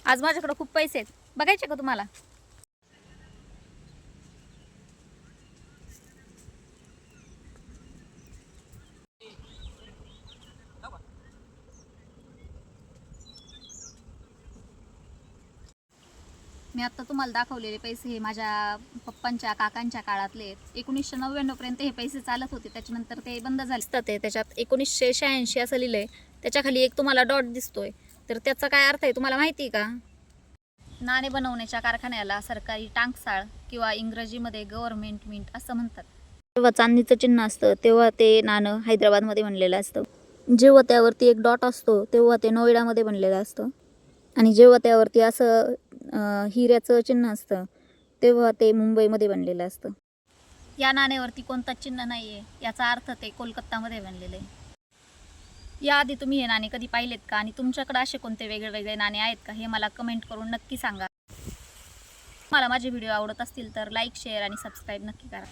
आज माझ्याकडे खूप पैसे आहेत, बघायचे का तुम्हाला? मी आता तुम्हाला दाखवलेले पैसे हे माझ्या पप्पांच्या काकांच्या काळातले आहेत. 1999 पर्यंत हे पैसे चालत होते, त्याच्यानंतर ते बंद झाले. ते त्याच्यात 1986 असं लिहिलंय, त्याच्या खाली एक तुम्हाला डॉट दिसतोय, तर त्याचा काय अर्थ आहे तुम्हाला माहिती आहे का? नाणे बनवण्याच्या कारखान्याला सरकारी टांकसाळ किंवा इंग्रजीमध्ये गव्हर्नमेंट मिंट असं म्हणतात. जेव्हा चांदीचं चिन्ह असतं तेव्हा ते नाणं हैदराबादमध्ये बनलेलं असतं. जेव्हा त्यावरती एक डॉट असतो तेव्हा ते नोएडामध्ये बनलेलं असतं. आणि जेव्हा त्यावरती असं हिऱ्याचं चिन्ह असतं तेव्हा ते मुंबईमध्ये बनलेलं असतं. या नाण्यावरती कोणताच चिन्ह नाही आहे, याचा अर्थ ते कोलकातामध्ये बनलेलं आहे. याआधी तुम्ही हे नाणे कधी पाहिलेत का? आणि तुमच्याकडे असे कोणते वेगळे वेगळे नाणे आहेत का? हे मला कमेंट करून नक्की सांगा. मला माझे व्हिडिओ आवडत असतील तर लाईक, शेअर आणि सबस्क्राईब नक्की करा.